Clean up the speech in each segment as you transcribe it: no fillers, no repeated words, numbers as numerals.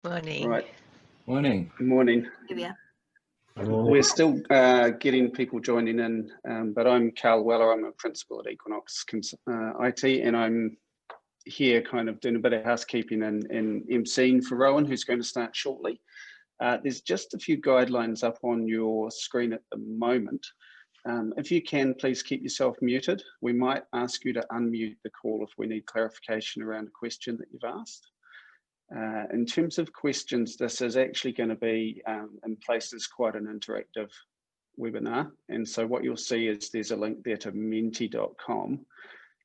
Morning. Right. Morning. Good morning. Yeah. We're still getting people joining in, but I'm Carl Weller. I'm a principal at Equinox IT, and I'm here kind of doing a bit of housekeeping and emceeing for Rowan, who's going to start shortly. There's just a few guidelines up on your screen at the moment. If you can, please keep yourself muted. We might ask you to unmute the call if we need clarification around a question that you've asked. In terms of questions, this is actually going to be in places quite an interactive webinar. And so what you'll see is there's a link there to menti.com.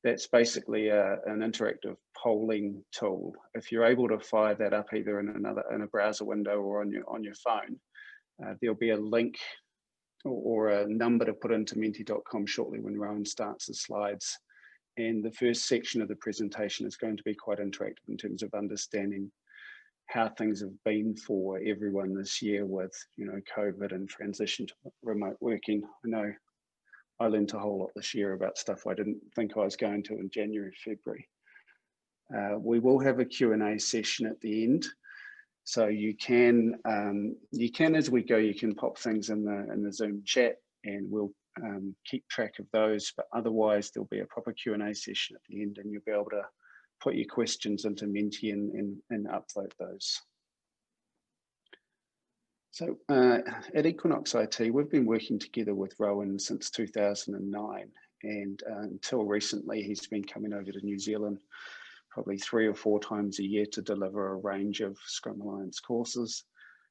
That's basically an interactive polling tool. If you're able to fire that up either in a browser window or on your phone, there'll be a link or a number to put into menti.com shortly when Rowan starts the slides. And the first section of the presentation is going to be quite interactive in terms of understanding how things have been for everyone this year with, COVID and transition to remote working. I know I learned a whole lot this year about stuff I didn't think I was going to in January, February. We will have a Q&A session at the end. So you can as we go, you can pop things in the Zoom chat and we'll keep track of those, but otherwise there'll be a proper Q&A session at the end and you'll be able to put your questions into Menti and upload those. So at Equinox IT, we've been working together with Rowan since 2009, and until recently he's been coming over to New Zealand probably 3 or 4 times a year to deliver a range of Scrum Alliance courses,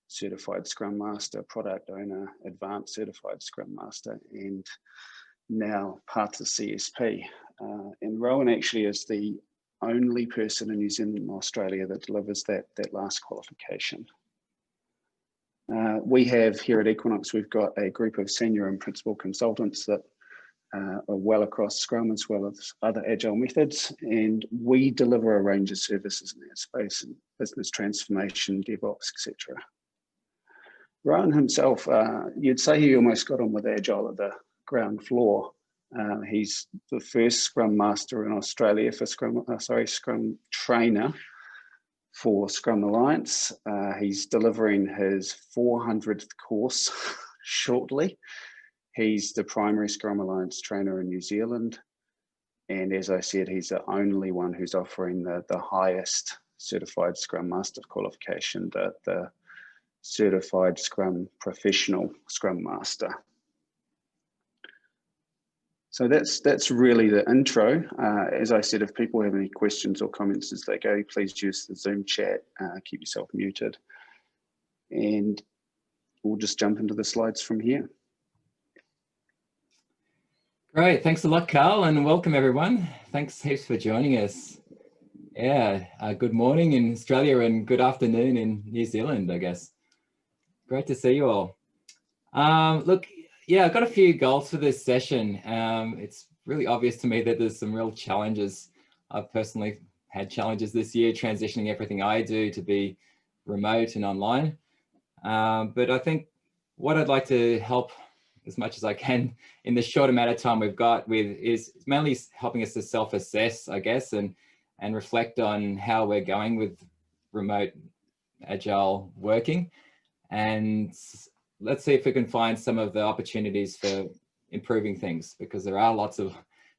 Certified Scrum Master, Product Owner, Advanced Certified Scrum Master, and now part of CSP. And Rowan actually is the only person in New Zealand and Australia that delivers that last qualification. We have here at Equinox, we've got a group of senior and principal consultants that are well across Scrum as well as other Agile methods, and we deliver a range of services in that space, and business transformation, DevOps, etc. Rowan himself, you'd say he almost got on with Agile at the ground floor. He's the first Scrum Master in Australia for Scrum Trainer for Scrum Alliance. He's delivering his 400th course shortly. He's the primary Scrum Alliance trainer in New Zealand. And as I said, he's the only one who's offering the highest certified Scrum Master qualification, the Certified Scrum Professional Scrum Master. So that's really the intro. As I said, if people have any questions or comments as they go, please use the Zoom chat, keep yourself muted, and we'll just jump into the slides from here. Great, thanks a lot, Carl, and welcome everyone. Thanks heaps for joining us. Yeah, good morning in Australia and good afternoon in New Zealand, I guess. Great to see you all. Look, yeah, I've got a few goals for this session. It's really obvious to me that there's some real challenges. I've personally had challenges this year transitioning everything I do to be remote and online. But I think what I'd like to help as much as I can in the short amount of time we've got with is mainly helping us to self-assess, I guess, and reflect on how we're going with remote agile working. And let's see if we can find some of the opportunities for improving things, because there are lots of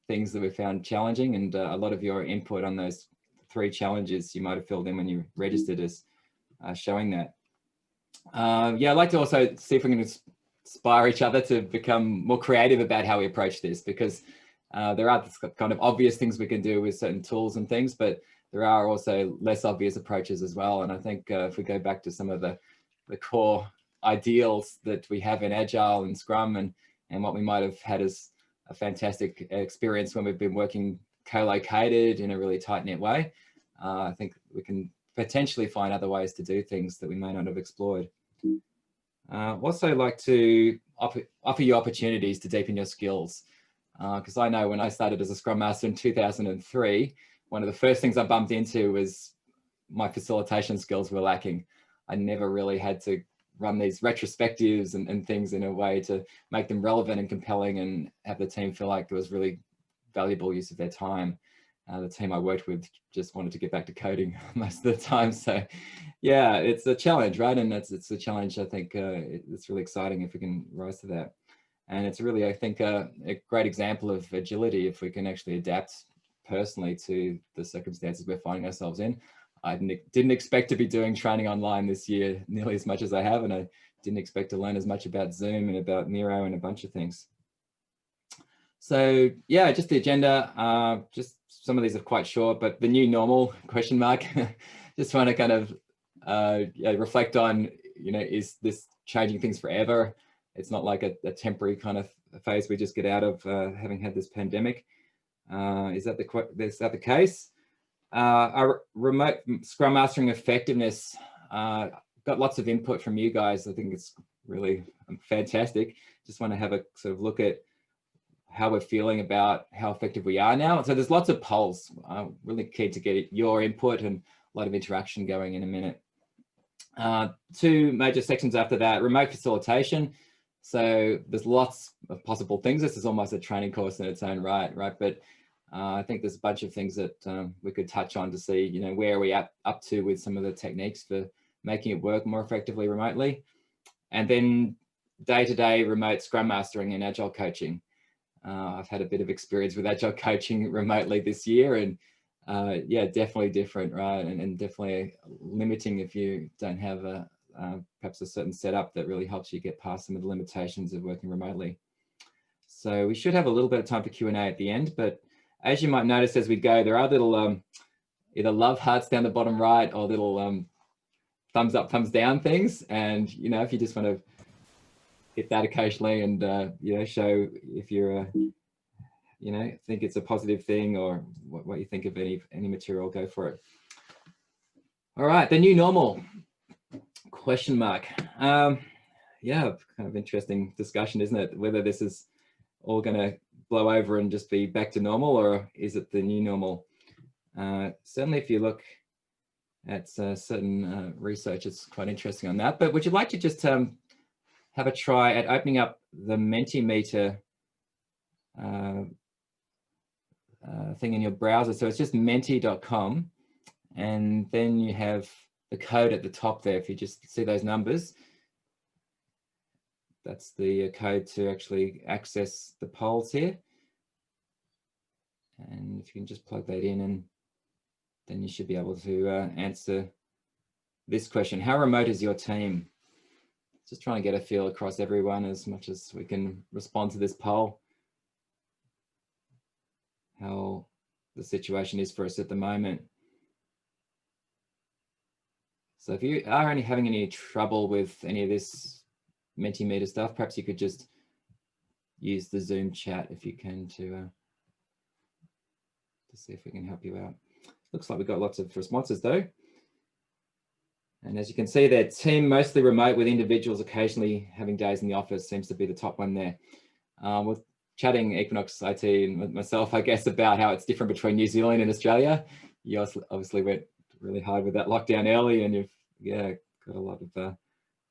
things that we found challenging, and a lot of your input on those 3 challenges you might have filled in when you registered as showing that. Yeah, I'd like to also see if we can inspire each other to become more creative about how we approach this, because there are kind of obvious things we can do with certain tools and things, but there are also less obvious approaches as well. And I think if we go back to some of the core ideals that we have in Agile and Scrum and what we might have had as a fantastic experience when we've been working co-located in a really tight-knit way, I think we can potentially find other ways to do things that we may not have explored. Also like to offer you opportunities to deepen your skills, because I know when I started as a Scrum Master in 2003, one of the first things I bumped into was my facilitation skills were lacking. I never really had to run these retrospectives and things in a way to make them relevant and compelling and have the team feel like it was really valuable use of their time. The team I worked with just wanted to get back to coding most of the time. So yeah, it's a challenge, right? And it's a challenge. I think it's really exciting if we can rise to that. And it's really, I think, a great example of agility if we can actually adapt personally to the circumstances we're finding ourselves in. I didn't expect to be doing training online this year nearly as much as I have, and I didn't expect to learn as much about Zoom and about Miro and a bunch of things. So yeah, just the agenda, just some of these are quite short, but the new normal, question mark, just want to kind of reflect on, is this changing things forever? It's not like a temporary kind of phase we just get out of having had this pandemic. Is that the case? Our remote Scrum Mastering effectiveness, got lots of input from you guys. I think it's really fantastic. Just want to have a sort of look at how we're feeling about how effective we are now. So there's lots of polls. I'm really keen to get your input and a lot of interaction going in a minute. Two major sections after that, remote facilitation. So there's lots of possible things. This is almost a training course in its own right? But I think there's a bunch of things that we could touch on to see, where are we up to with some of the techniques for making it work more effectively remotely. And then day-to-day remote Scrum Mastering and Agile coaching. I've had a bit of experience with Agile coaching remotely this year, and yeah, definitely different, right? And definitely limiting if you don't have perhaps a certain setup that really helps you get past some of the limitations of working remotely. So we should have a little bit of time for Q&A at the end, but as you might notice as we go, there are little either love hearts down the bottom right or little thumbs up, thumbs down things. And, if you just want to hit that occasionally and, show if you're, think it's a positive thing or what you think of any material, go for it. All right, the new normal, question mark. Yeah, kind of interesting discussion, isn't it? Whether this is all going to blow over and just be back to normal, or is it the new normal? Certainly, if you look at certain research, it's quite interesting on that. But would you like to just have a try at opening up the Mentimeter thing in your browser? So it's just menti.com, and then you have the code at the top there. If you just see those numbers, that's the code to actually access the polls here. And if you can just plug that in, and then you should be able to answer this question. How remote is your team? Just trying to get a feel across everyone as much as we can respond to this poll. How the situation is for us at the moment. So if you are only having any trouble with any of this Mentimeter stuff, perhaps you could just use the Zoom chat if you can to see if we can help you out. Looks like we've got lots of responses though. And as you can see there, team mostly remote with individuals occasionally having days in the office seems to be the top one there. With chatting Equinox IT and myself, I guess, about how it's different between New Zealand and Australia. You obviously went really hard with that lockdown early, and you've got a lot of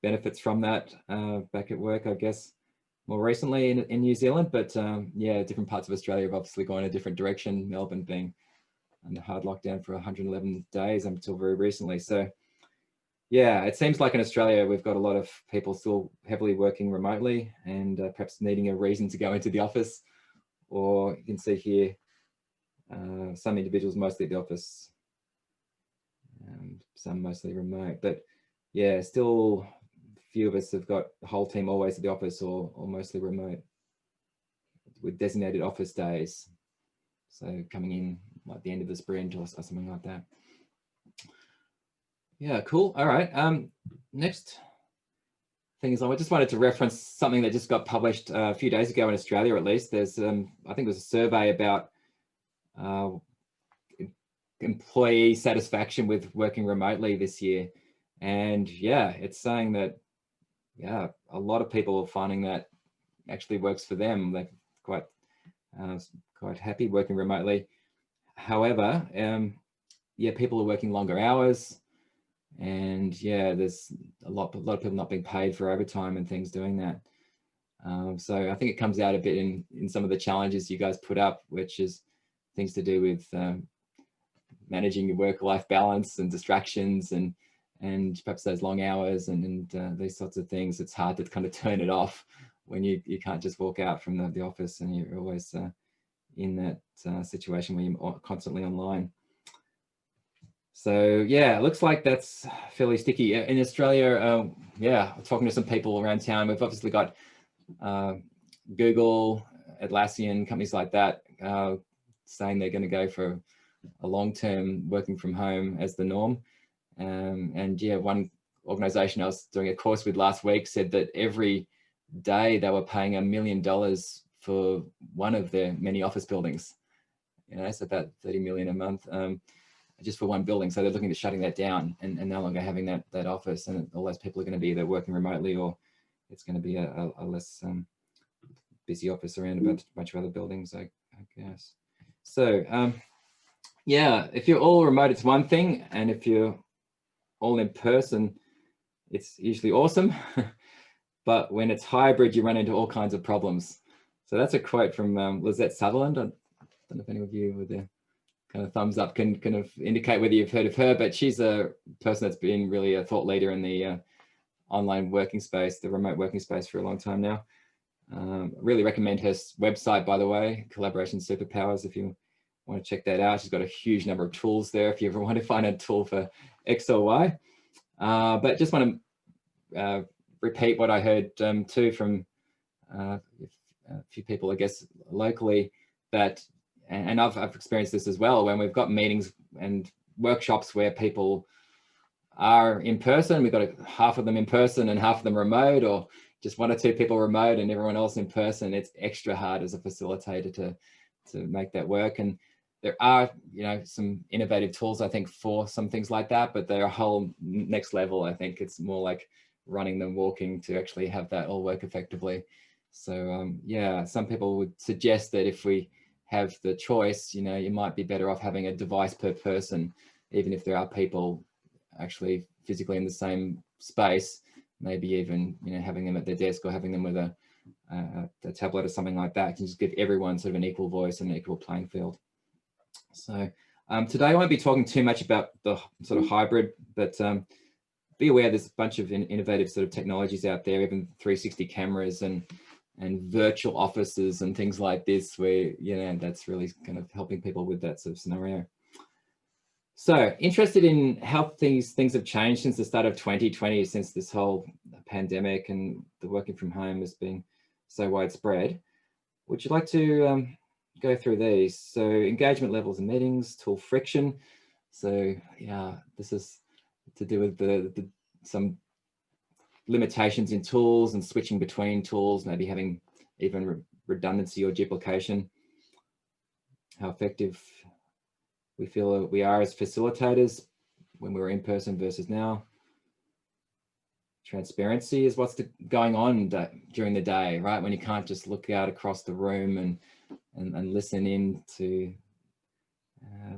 benefits from that back at work, I guess, more recently in New Zealand. But yeah, different parts of Australia have obviously gone a different direction, Melbourne being under hard lockdown for 111 days until very recently. So yeah, it seems like in Australia, we've got a lot of people still heavily working remotely and perhaps needing a reason to go into the office. Or you can see here, some individuals mostly at the office, some mostly remote. But yeah, still a few of us have got the whole team always at the office or mostly remote with designated office days. So coming in like the end of the sprint or something like that. Yeah, cool. All right. Next thing is I just wanted to reference something that just got published a few days ago in Australia, at least. There's, I think it was a survey about employee satisfaction with working remotely this year. And yeah, it's saying that, yeah, a lot of people are finding that actually works for them. They're quite happy working remotely. However, yeah, people are working longer hours. And yeah, there's a lot of people not being paid for overtime and things doing that. So I think it comes out a bit in some of the challenges you guys put up, which is things to do with managing your work-life balance and distractions and perhaps those long hours and these sorts of things. It's hard to kind of turn it off when you can't just walk out from the office and you're always in that situation where you're constantly online. So yeah, it looks like that's fairly sticky. In Australia, yeah, talking to some people around town, we've obviously got Google, Atlassian, companies like that, saying they're going to go for a long-term working from home as the norm. And yeah, one organization I was doing a course with last week said that every day they were paying $1 million for one of their many office buildings. You know, so about 30 million a month. Just for one building. So they're looking at shutting that down and no longer having that office, and all those people are going to be either working remotely or it's going to be a less busy office around a bunch of other buildings, I guess. So yeah, if you're all remote, it's one thing. And if you're all in person, it's usually awesome. But when it's hybrid, you run into all kinds of problems. So that's a quote from Lizette Sutherland. I don't know if any of you with the kind of thumbs up can kind of indicate whether you've heard of her, but she's a person that's been really a thought leader in the online working space, the remote working space for a long time now. Really recommend her website, by the way, Collaboration Superpowers, if you want to check that out. She's got a huge number of tools there if you ever want to find a tool for X or Y. But just want to repeat what I heard too from a few people, I guess, locally, that and I've experienced this as well, when we've got meetings and workshops where people are in person, we've got half of them in person and half of them remote, or just one or two people remote and everyone else in person. It's extra hard as a facilitator to make that work. And there are, you know, some innovative tools, I think, for some things like that, but they're a whole next level. I think it's more like running than walking to actually have that all work effectively. So yeah, some people would suggest that if we have the choice, you know, you might be better off having a device per person, even if there are people actually physically in the same space, maybe even, you know, having them at their desk or having them with a tablet or something like that can just give everyone sort of an equal voice and an equal playing field. So today I won't be talking too much about the sort of hybrid, but be aware there's a bunch of innovative sort of technologies out there, even 360 cameras and virtual offices and things like this, where, you know, that's really kind of helping people with that sort of scenario. So interested in how things have changed since the start of 2020, since this whole pandemic and the working from home has been so widespread. Would you like to go through these? So engagement levels in meetings, tool friction. So yeah, this is to do with some limitations in tools and switching between tools, maybe having even redundancy or duplication. How effective we feel we are as facilitators when we were in person versus now. Transparency is what's going on during the day, right? When you can't just look out across the room and listen in to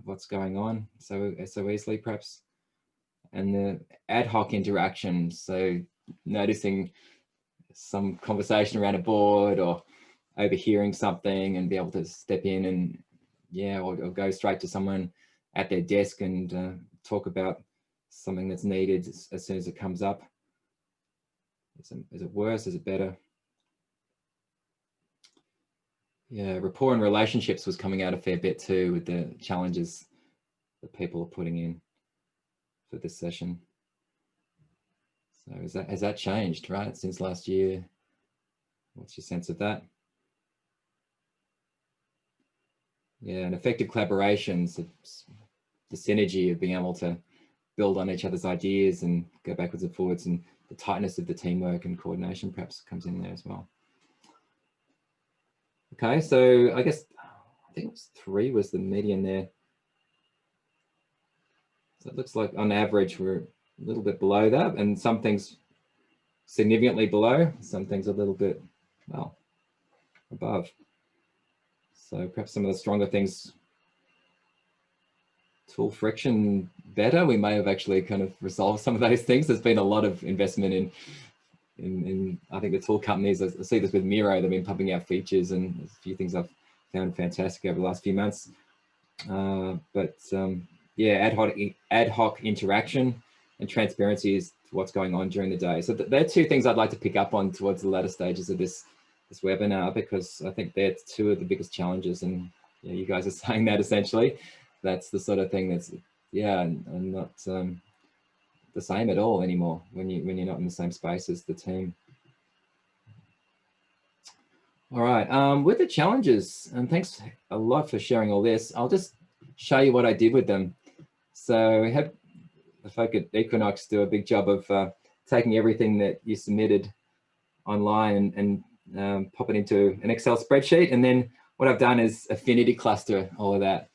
what's going on so easily, perhaps. And the ad hoc interactions, so noticing some conversation around a board or overhearing something and be able to step in and, yeah, or go straight to someone at their desk and talk about something that's needed as soon as it comes up. Is it worse? Is it better? Yeah, rapport and relationships was coming out a fair bit too, with the challenges that people are putting in for this session. So has that changed, right, since last year? What's your sense of that? Yeah, and effective collaborations, the synergy of being able to build on each other's ideas and go backwards and forwards, and the tightness of the teamwork and coordination perhaps comes in there as well. Okay, so I guess, I think it was 3 was the median there. So it looks like on average, we're a little bit below that, and some things significantly below, some things a little bit, well, above. So perhaps some of the stronger things, tool friction better. We may have actually kind of resolved some of those things. There's been a lot of investment in I think the tool companies. I see this with Miro, they've been pumping out features, and there's a few things I've found fantastic over the last few months. Yeah, ad hoc interaction and transparency is what's going on during the day. So they're two things I'd like to pick up on towards the latter stages of this webinar, because I think they're two of the biggest challenges. And yeah, you guys are saying that essentially. That's the sort of thing that's, yeah, and not the same at all anymore when you're not in the same space as the team. All right, with the challenges, and thanks a lot for sharing all this. I'll just show you what I did with them. So we have the folk at Equinox do a big job of taking everything that you submitted online and pop it into an Excel spreadsheet. And then what I've done is affinity cluster all of that.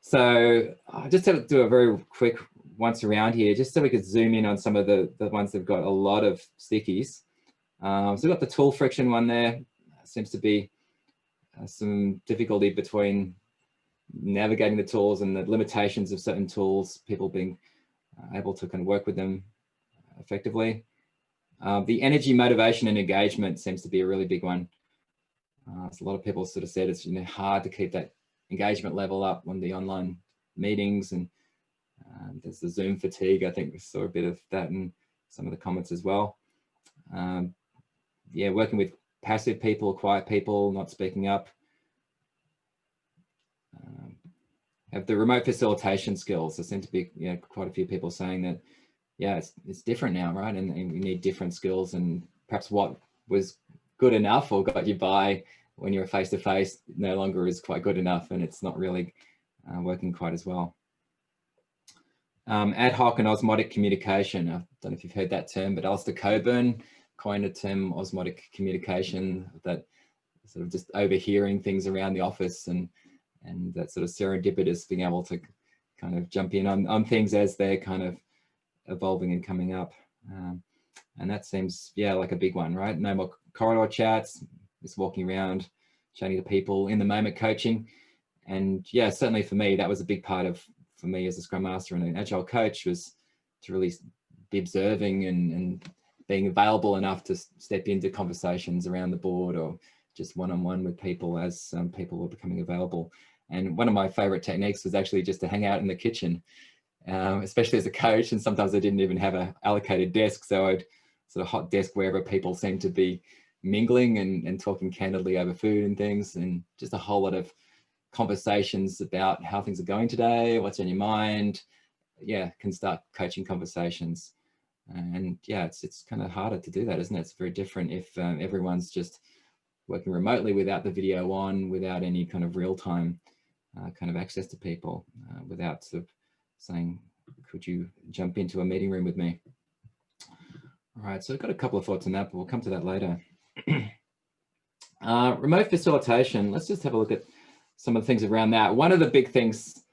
So I just have to do a very quick once around here, just so we could zoom in on some of the ones that have got a lot of stickies. So we've got the tool friction one there. Seems to be some difficulty between navigating the tools and the limitations of certain tools, people being able to kind of work with them effectively. The energy, motivation, and engagement seems to be a really big one. So a lot of people sort of said it's hard to keep that engagement level up on the online meetings, and there's the Zoom fatigue. I think we saw a bit of that in some of the comments as well. Yeah, working with passive people, quiet people, not speaking up. Have the remote facilitation skills. There seem to be quite a few people saying that, yeah, it's different now, right? And we need different skills, and perhaps what was good enough or got you by when you're face-to-face no longer is quite good enough, and it's not really working quite as well. Ad hoc and osmotic communication. I don't know if you've heard that term, but Alistair Coburn coined a term, osmotic communication, that sort of just overhearing things around the office and that sort of serendipitous, being able to kind of jump in on things as they're kind of evolving and coming up. And that seems, yeah, like a big one, right? No more corridor chats, just walking around, chatting to people, in the moment coaching. And yeah, certainly for me, that was a big part of, for me as a Scrum Master and an Agile coach, was to really be observing and being available enough to step into conversations around the board or just one-on-one with people as people were becoming available. And one of my favorite techniques was actually just to hang out in the kitchen, especially as a coach. And sometimes I didn't even have an allocated desk, so I'd sort of hot desk wherever people seemed to be mingling and talking candidly over food and things, and just a whole lot of conversations about how things are going today, what's on your mind. Yeah, can start coaching conversations. And yeah, it's kind of harder to do that, isn't it? It's very different if everyone's just working remotely without the video on, without any kind of real-time kind of access to people, without sort of saying, could you jump into a meeting room with me? All right, so I've got a couple of thoughts on that, but we'll come to that later. Remote facilitation, let's just have a look at some of the things around that. One of the big things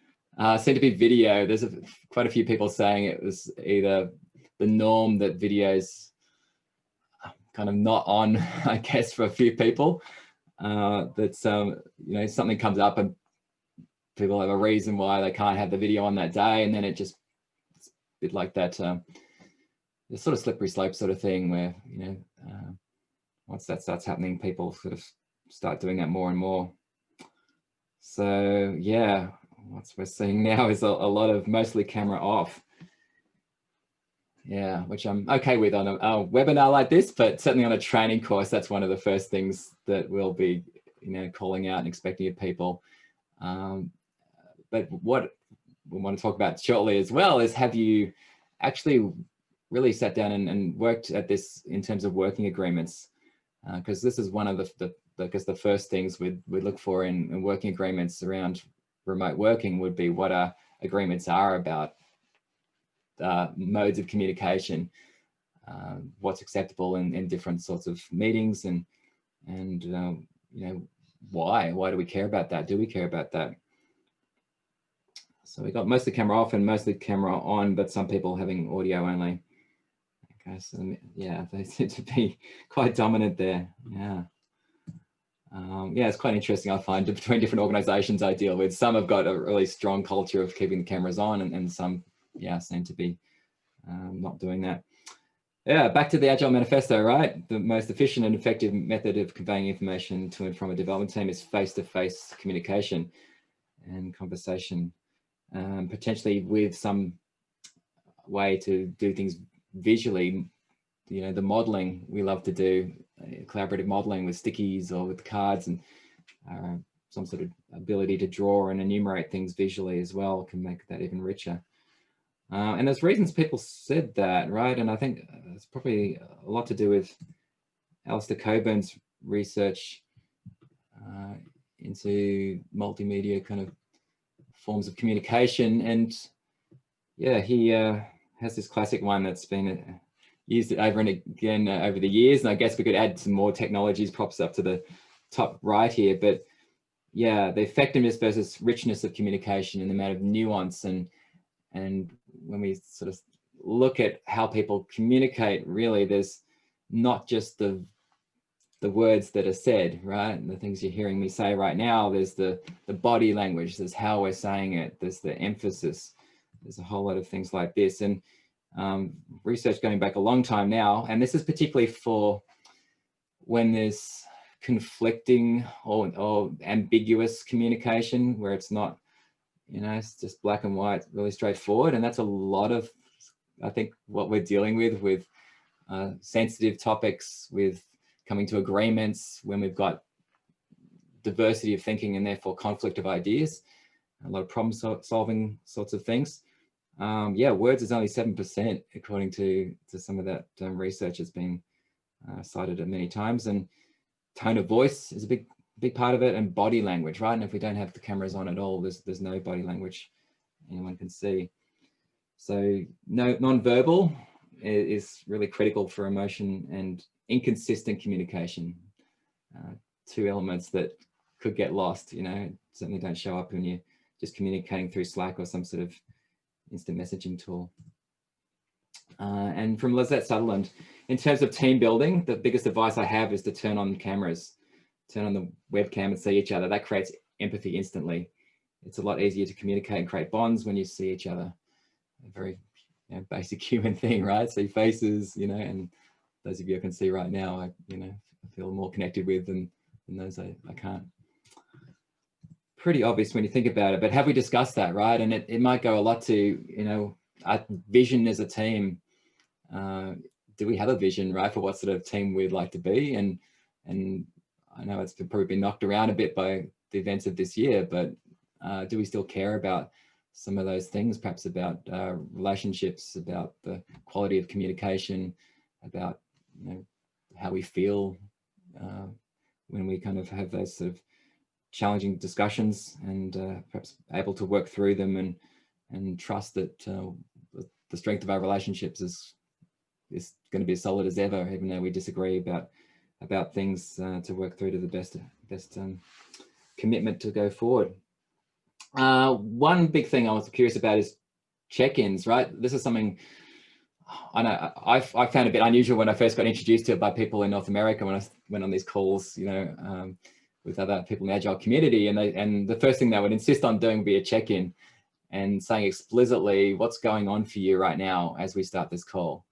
seemed to be video. There's quite a few people saying it was either the norm that videos kind of not on, I guess, for a few people. That something comes up and people have a reason why they can't have the video on that day, and then it's a bit like that the sort of slippery slope sort of thing where once that starts happening, people sort of start doing that more and more. So yeah, what we're seeing now is a lot of mostly camera off. Yeah, which I'm okay with on a webinar like this, but certainly on a training course, that's one of the first things that we'll be, calling out and expecting of people. But what we want to talk about shortly as well is, have you actually really sat down and worked at this in terms of working agreements? Because this is one of the first things we'd look for in working agreements around remote working would be what our agreements are about modes of communication, what's acceptable in different sorts of meetings, and why do we care about that? Do we care about that? So we got mostly camera off and mostly camera on, but some people having audio only. Okay, so yeah, they seem to be quite dominant there. Yeah. Yeah, it's quite interesting, I find, between different organizations I deal with. Some have got a really strong culture of keeping the cameras on, and some, yeah, seem to be not doing that. Yeah, back to the Agile Manifesto, right? The most efficient and effective method of conveying information to and from a development team is face-to-face communication. and conversation, potentially with some way to do things visually. You know, the modeling we love to do, collaborative modeling with stickies or with cards, and some sort of ability to draw and enumerate things visually as well can make that even richer. And there's reasons people said that, right? And I think it's probably a lot to do with Alistair Coburn's research into multimedia kind of forms of communication. And yeah, he has this classic one that's been used over and again over the years. And I guess we could add some more technologies, pops up to the top right here. But yeah, the effectiveness versus richness of communication and the amount of nuance. And when we sort of look at how people communicate, really, there's not just the words that are said, right? And the things you're hearing me say right now, there's the body language, there's how we're saying it, there's the emphasis, there's a whole lot of things like this. And research going back a long time now, and this is particularly for when there's conflicting or ambiguous communication, where it's not, you know, it's just black and white, really straightforward. And that's a lot of, I think, what we're dealing with sensitive topics, with coming to agreements, when we've got diversity of thinking and therefore conflict of ideas, a lot of problem solving sorts of things. Yeah, words is only 7% according to some of that research has been cited many times. And tone of voice is a big part of it, and body language, right? And if we don't have the cameras on at all, there's no body language anyone can see. So no, non-verbal is really critical for emotion, and inconsistent communication, two elements that could get lost, you know, certainly don't show up when you're just communicating through Slack or some sort of instant messaging tool. And from Lizette Sutherland, in terms of team building, the biggest advice I have is to turn on cameras, turn on the webcam and see each other. That creates empathy instantly. It's a lot easier to communicate and create bonds when you see each other. A very, you know, basic human thing, right? See faces, you know, and those of you I can see right now, I feel more connected with than those I can't. Pretty obvious when you think about it, but have we discussed that, right? And it might go a lot to, you know, our vision as a team. Do we have a vision, right, for what sort of team we'd like to be? And I know it's probably been knocked around a bit by the events of this year, but do we still care about some of those things, perhaps about relationships, about the quality of communication, about, you know, how we feel when we kind of have those sort of challenging discussions, and perhaps able to work through them and trust that the strength of our relationships is going to be as solid as ever, even though we disagree about things, to work through to the best commitment to go forward. One big thing I was curious about is check-ins, right? This is something I know I found a bit unusual when I first got introduced to it by people in North America, when I went on these calls, you know, with other people in the Agile community, and the first thing they would insist on doing would be a check-in and saying explicitly what's going on for you right now as we start this call.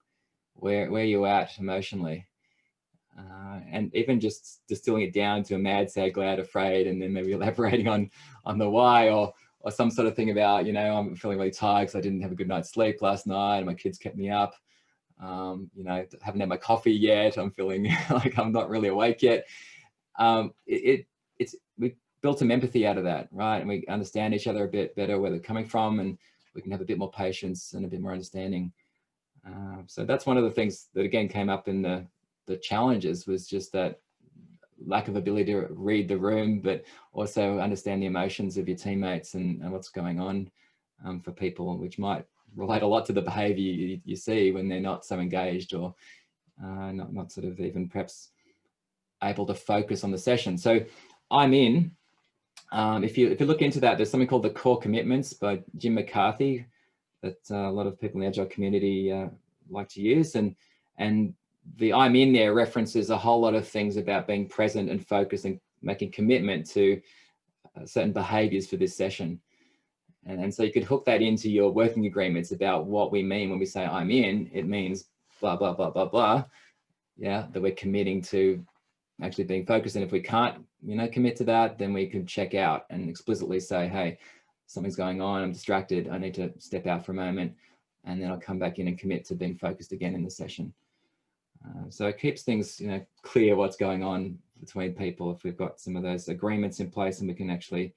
Where are you at emotionally? And even just distilling it down to a mad, sad, glad, afraid, and then maybe elaborating on the why, or some sort of thing about, you know, I'm feeling really tired because I didn't have a good night's sleep last night and my kids kept me up. You know, haven't had my coffee yet. I'm feeling like I'm not really awake yet. We built some empathy out of that, right? And we understand each other a bit better, where they're coming from, and we can have a bit more patience and a bit more understanding. So that's one of the things that again came up in the challenges, was just that lack of ability to read the room, but also understand the emotions of your teammates and what's going on for people, which might relate a lot to the behavior you see when they're not so engaged, or not sort of even perhaps able to focus on the session. So I'm in. If you look into that, there's something called the Core Commitments by Jim McCarthy that a lot of people in the Agile community like to use, and the I'm in there references a whole lot of things about being present and focused and making commitment to certain behaviors for this session. And so you could hook that into your working agreements about what we mean when we say I'm in. It means blah, blah, blah, blah, blah. Yeah, that we're committing to actually being focused. And if we can't, commit to that, then we can check out and explicitly say, hey, something's going on, I'm distracted, I need to step out for a moment, and then I'll come back in and commit to being focused again in the session. So it keeps things, clear what's going on between people if we've got some of those agreements in place and we can actually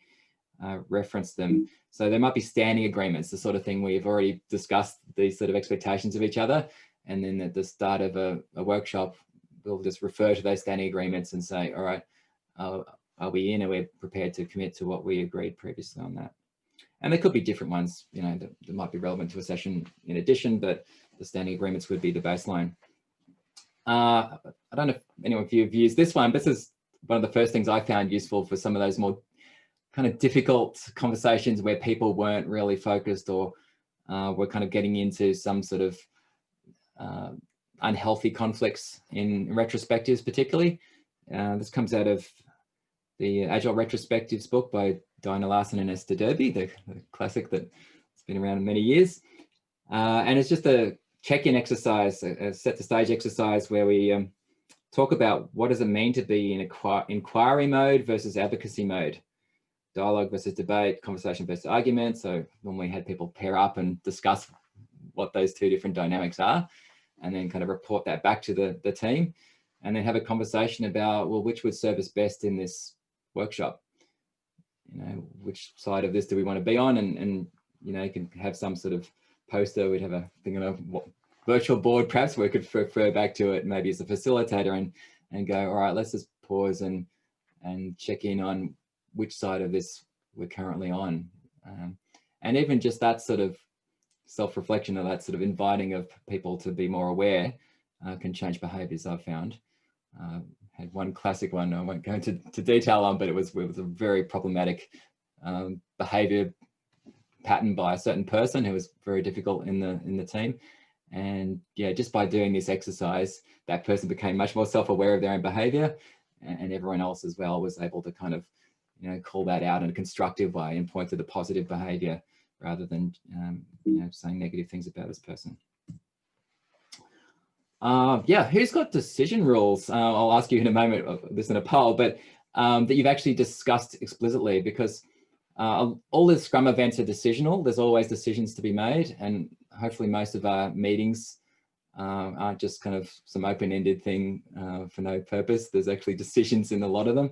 reference them. So there might be standing agreements, the sort of thing we've already discussed, these sort of expectations of each other. And then at the start of a workshop, we'll just refer to those standing agreements and say, all right, are we in? Are we prepared to commit to what we agreed previously on that? And there could be different ones, that might be relevant to a session in addition, but the standing agreements would be the baseline. I don't know if anyone of you have used this one, but this is one of the first things I found useful for some of those more kind of difficult conversations where people weren't really focused or were kind of getting into some sort of unhealthy conflicts in retrospectives particularly. This comes out of the Agile Retrospectives book by Diana Larson and Esther Derby, the classic that's been around many years. And it's just a check-in exercise, a set the stage exercise where we talk about what does it mean to be in inquiry mode versus advocacy mode, dialogue versus debate, conversation versus argument. So normally had people pair up and discuss what those two different dynamics are, and then kind of report that back to the team, and then have a conversation about, well, which would serve us best in this workshop? Which side of this do we want to be on? And you can have some sort of poster. We'd have a thing on a virtual board, perhaps, where we could refer back to it maybe as a facilitator and go, all right, let's just pause and check in on which side of this we're currently on. And even just that sort of self-reflection, or that sort of inviting of people to be more aware can change behaviors, I've found. Had one classic one I won't go into detail on, but it was a very problematic behavior pattern by a certain person who was very difficult in the team. And yeah, just by doing this exercise, that person became much more self-aware of their own behavior, and everyone else as well was able to kind of, call that out in a constructive way and point to the positive behavior rather than, saying negative things about this person. Yeah, who's got decision rules? I'll ask you in a moment, this in a poll, but that you've actually discussed explicitly, because all the Scrum events are decisional. There's always decisions to be made, and hopefully most of our meetings aren't just kind of some open-ended thing for no purpose. There's actually decisions in a lot of them.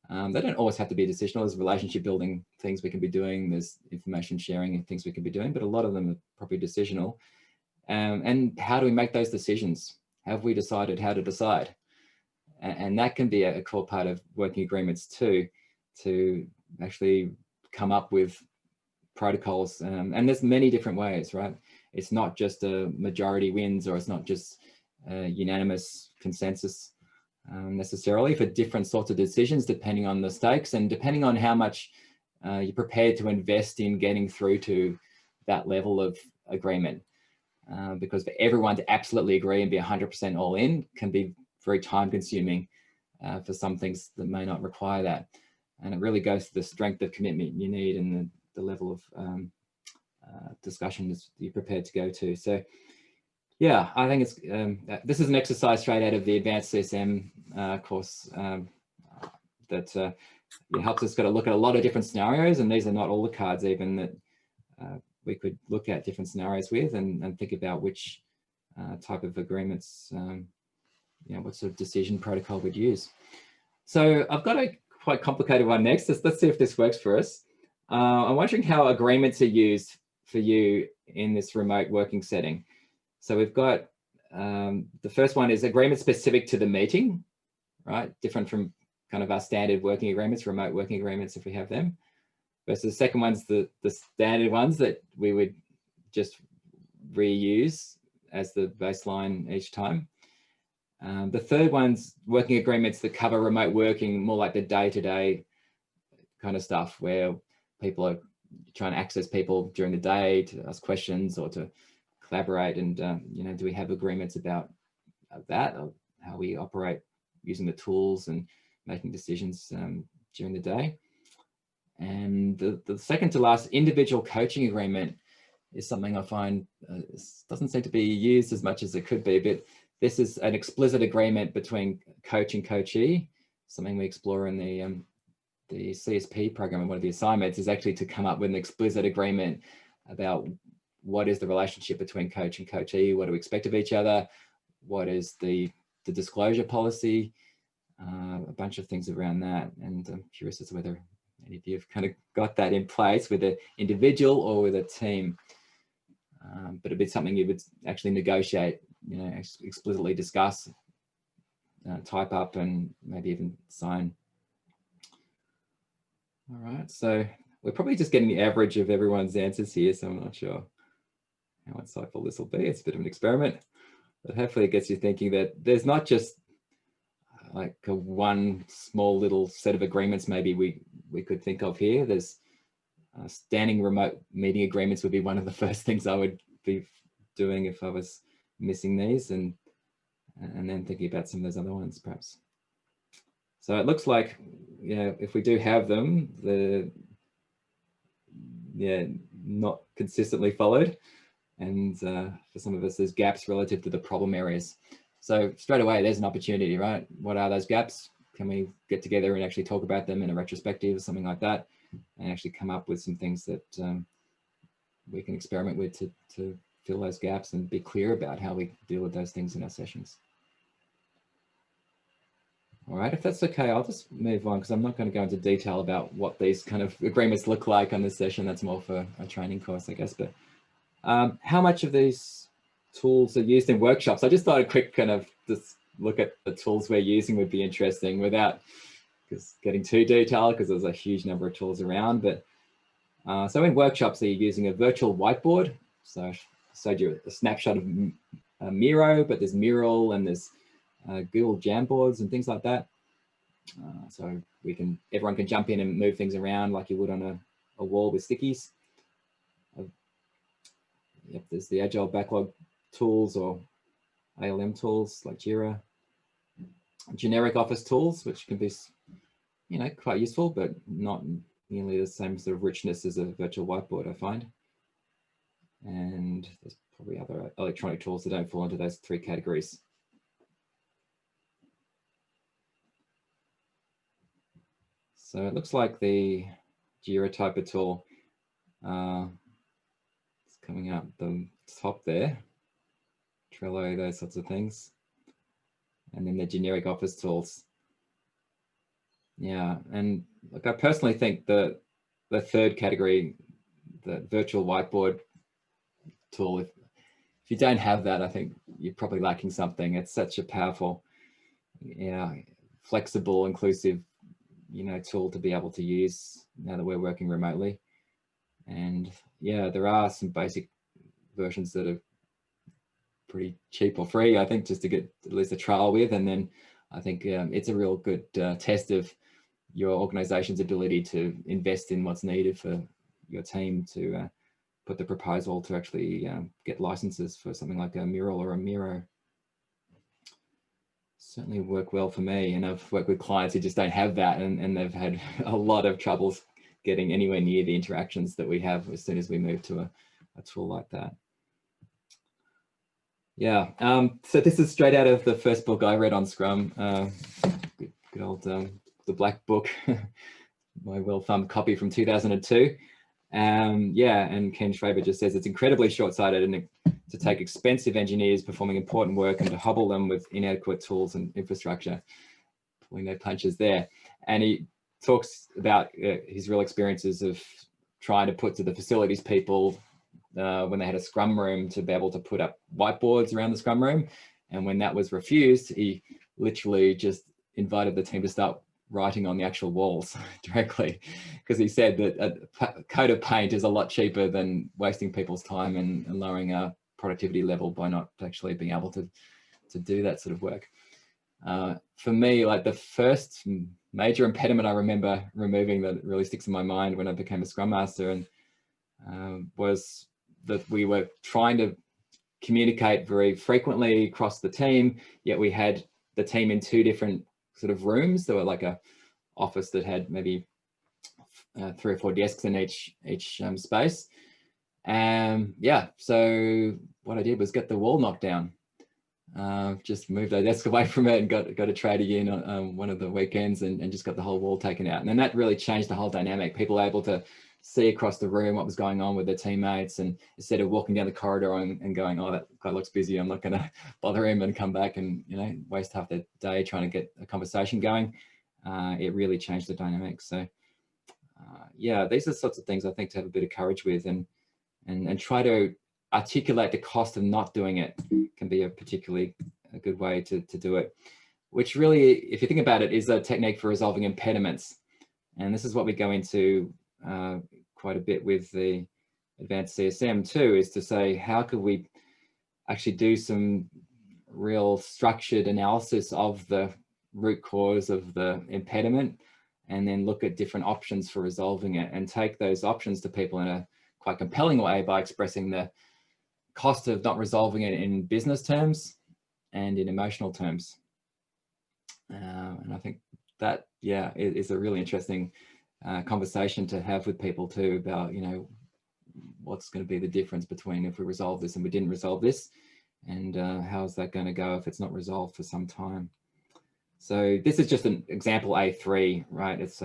They don't always have to be decisional. There's relationship building things we can be doing. There's information sharing and things we can be doing, but a lot of them are probably decisional. And how do we make those decisions? Have we decided how to decide? And that can be a core part of working agreements too, to actually come up with protocols. And there's many different ways, right? It's not just a majority wins, or it's not just a unanimous consensus necessarily, for different sorts of decisions, depending on the stakes and depending on how much you're prepared to invest in getting through to that level of agreement. Because for everyone to absolutely agree and be 100% all in can be very time consuming for some things that may not require that. And it really goes to the strength of commitment you need and the level of discussions you're prepared to go to. So yeah, I think it's this is an exercise straight out of the Advanced CSM course that it helps us got to look at a lot of different scenarios, and these are not all the cards even that we could look at different scenarios with and think about which type of agreements, what sort of decision protocol we'd use. So I've got a quite complicated one next. Let's see if this works for us. I'm wondering how agreements are used for you in this remote working setting. So we've got the first one is agreement specific to the meeting, right? Different from kind of our standard working agreements, remote working agreements, if we have them. Versus the second one's the standard ones that we would just reuse as the baseline each time. The third one's working agreements that cover remote working, more like the day-to-day kind of stuff, where people are trying to access people during the day to ask questions or to collaborate. And, do we have agreements about that, or how we operate using the tools and making decisions during the day? And the second to last, individual coaching agreement, is something I find doesn't seem to be used as much as it could be, but this is an explicit agreement between coach and coachee. Something we explore in the CSP program, and one of the assignments is actually to come up with an explicit agreement about what is the relationship between coach and coachee, what do we expect of each other, what is the disclosure policy, a bunch of things around that. And I'm curious as to whether any of you have kind of got that in place with an individual or with a team. But it'd be something you would actually negotiate, you know, explicitly discuss, type up, and maybe even sign. All right, so we're probably just getting the average of everyone's answers here, so I'm not sure how insightful this will be. It's a bit of an experiment, but hopefully it gets you thinking that there's not just like a one small little set of agreements maybe we could think of here. There's standing remote meeting agreements would be one of the first things I would be doing if I was missing these, and then thinking about some of those other ones perhaps. So it looks like, you know, if we do have them, not consistently followed. And for some of us, there's gaps relative to the problem areas. So straight away, there's an opportunity, right? What are those gaps? Can we get together and actually talk about them in a retrospective or something like that, and actually come up with some things that we can experiment with to fill those gaps and be clear about how we deal with those things in our sessions. All right, if that's okay, I'll just move on because I'm not going to go into detail about what these kind of agreements look like on this session. That's more for a training course, I guess. But how much of these tools are used in workshops? I just thought a quick kind of just look at the tools we're using would be interesting without getting too detailed, because there's a huge number of tools around. But so in workshops, are you using a virtual whiteboard? So you're a snapshot of Miro, but there's Mural and there's Google Jamboards and things like that. So everyone can jump in and move things around like you would on a wall with stickies. Yep, there's the Agile backlog tools or ALM tools like Jira. Generic Office tools, which can be, you know, quite useful, but not nearly the same sort of richness as a virtual whiteboard, I find. And there's probably other electronic tools that don't fall into those three categories. So it looks like the Jira type of tool is coming out the top there. Trello, those sorts of things. And then the generic Office tools. Yeah, and look, I personally think the third category, the virtual whiteboard tool, if you don't have that, I think you're probably lacking something. It's such a powerful, flexible, inclusive, you know, tool to be able to use now that we're working remotely. And yeah, there are some basic versions that are pretty cheap or free, I think, just to get at least a trial with. And then I think it's a real good test of your organization's ability to invest in what's needed for your team to put the proposal to actually get licenses for something like a Mural or a Miro. Certainly work well for me, and I've worked with clients who just don't have that, and they've had a lot of troubles getting anywhere near the interactions that we have as soon as we move to a tool like that. Yeah, so this is straight out of the first book I read on Scrum, good old the Black Book, my well-thumbed copy from 2002. Yeah, and Ken Schwaber just says it's incredibly short-sighted and to take expensive engineers performing important work and to hobble them with inadequate tools and infrastructure. Pulling no punches there. And he talks about his real experiences of trying to put to the facilities people when they had a Scrum room to be able to put up whiteboards around the Scrum room. And when that was refused, he literally just invited the team to start writing on the actual walls directly, because he said that a coat of paint is a lot cheaper than wasting people's time and lowering our productivity level by not actually being able to do that sort of work. For me, like the first major impediment I remember removing that really sticks in my mind when I became a Scrum Master and was that we were trying to communicate very frequently across the team, yet we had the team in two different sort of rooms. There were like a office that had maybe 3 or 4 desks in each space. Yeah, so what I did was get the wall knocked down. just moved our desk away from it and got a tradie in on one of the weekends and just got the whole wall taken out. And then that really changed the whole dynamic. People were able to see across the room what was going on with their teammates, and instead of walking down the corridor and going, oh, that guy looks busy, I'm not going to bother him, and come back and, you know, waste half the day trying to get a conversation going. It really changed the dynamic. So yeah, these are the sorts of things I think to have a bit of courage with, and try to articulate the cost of not doing it can be a particularly good way to do it, which really, if you think about it, is a technique for resolving impediments. And this is what we go into quite a bit with the advanced CSM too, is to say, how could we actually do some real structured analysis of the root cause of the impediment, and then look at different options for resolving it, and take those options to people in a quite compelling way by expressing the cost of not resolving it in business terms and in emotional terms. And I think that, yeah, is a really interesting conversation to have with people too, about, you know, what's going to be the difference between if we resolve this and we didn't resolve this, and how's that going to go if it's not resolved for some time. So this is just an example A3, right? It's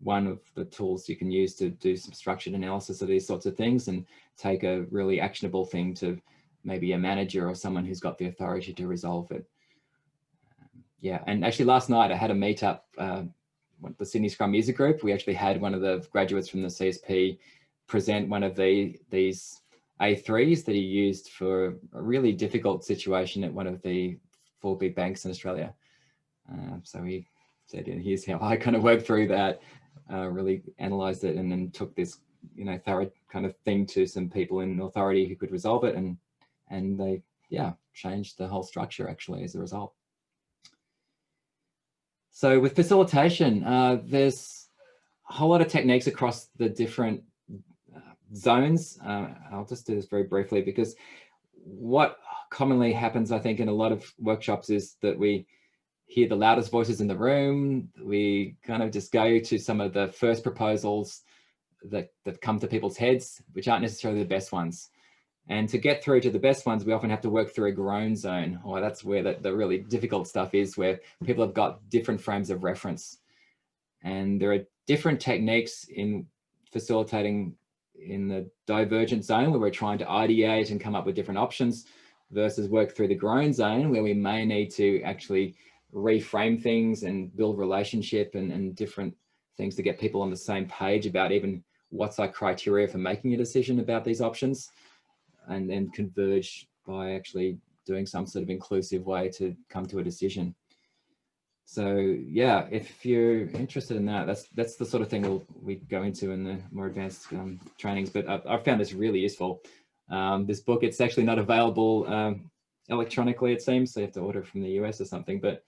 one of the tools you can use to do some structured analysis of these sorts of things, and take a really actionable thing to maybe a manager or someone who's got the authority to resolve it. Yeah, and actually last night I had a meetup, the Sydney Scrum User Group. We actually had one of the graduates from the CSP present one of these A3s that he used for a really difficult situation at one of the 4 big banks in Australia. So he said, here's how I kind of worked through that, really analyzed it, and then took this, you know, thorough kind of thing to some people in authority who could resolve it, and they, yeah, changed the whole structure actually as a result. So with facilitation, there's a whole lot of techniques across the different zones. I'll just do this very briefly, because what commonly happens, I think, in a lot of workshops is that we hear the loudest voices in the room. We kind of just go to some of the first proposals that come to people's heads, which aren't necessarily the best ones. And to get through to the best ones, we often have to work through a groan zone, or that's where the really difficult stuff is, where people have got different frames of reference. And there are different techniques in facilitating in the divergent zone, where we're trying to ideate and come up with different options, versus work through the groan zone, where we may need to actually reframe things and build relationship and different things to get people on the same page about even what's our criteria for making a decision about these options, and then converge by actually doing some sort of inclusive way to come to a decision. So yeah, if you're interested in that, that's the sort of thing we go into in the more advanced trainings. But I've found this really useful. This book, it's actually not available electronically, it seems, so you have to order it from the US or something. But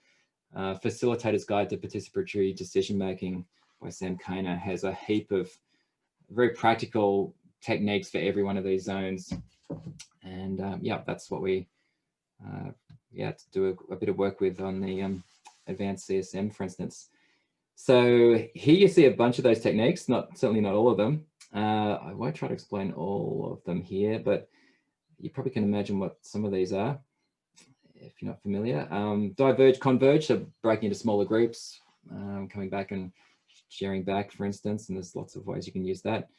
Facilitator's Guide to Participatory Decision Making by Sam Kainer has a heap of very practical techniques for every one of these zones. And yeah, that's what we to do a bit of work with on the advanced CSM, for instance. So here you see a bunch of those techniques, certainly not all of them. I won't try to explain all of them here, but you probably can imagine what some of these are if you're not familiar. Diverge, converge, so breaking into smaller groups, coming back and sharing back, for instance, and there's lots of ways you can use that.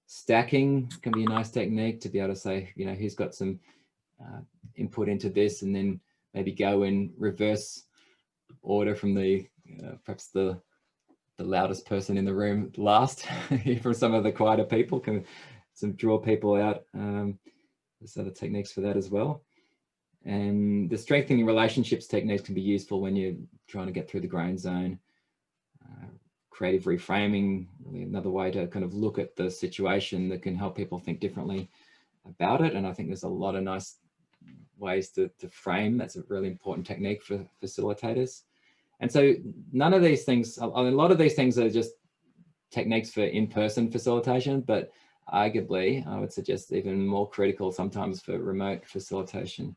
Stacking can be a nice technique to be able to say, you know, who's got some input into this, and then maybe go in reverse order from the perhaps the loudest person in the room last from some of the quieter people, can draw people out. There's other techniques for that as well. And the strengthening relationships techniques can be useful when you're trying to get through the groan zone. Creative reframing, really another way to kind of look at the situation that can help people think differently about it. And I think there's a lot of nice ways to frame. That's a really important technique for facilitators. And so none of these things, a lot of these things are just techniques for in-person facilitation, but arguably I would suggest even more critical sometimes for remote facilitation.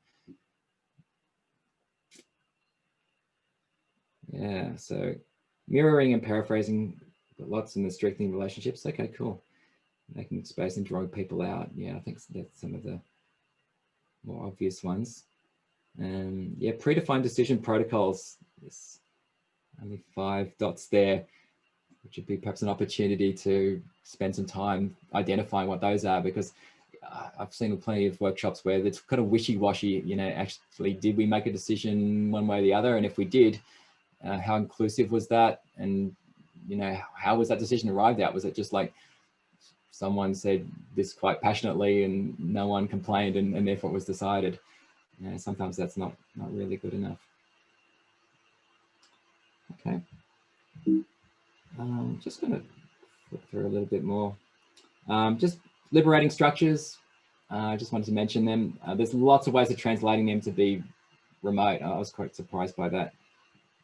Yeah, so mirroring and paraphrasing, got lots in the strengthening relationships. Okay, cool. Making space and drawing people out. Yeah, I think that's some of the more obvious ones. Yeah, predefined decision protocols. There's only 5 dots there, which would be perhaps an opportunity to spend some time identifying what those are, because I've seen plenty of workshops where it's kind of wishy-washy, you know, actually, did we make a decision one way or the other? And if we did, how inclusive was that? And, you know, how was that decision arrived at? Was it just like someone said this quite passionately and no one complained and therefore it was decided? You know, sometimes that's not really good enough. Okay. Just going to flip through a little bit more. Just liberating structures. I just wanted to mention them. There's lots of ways of translating them to be remote. I was quite surprised by that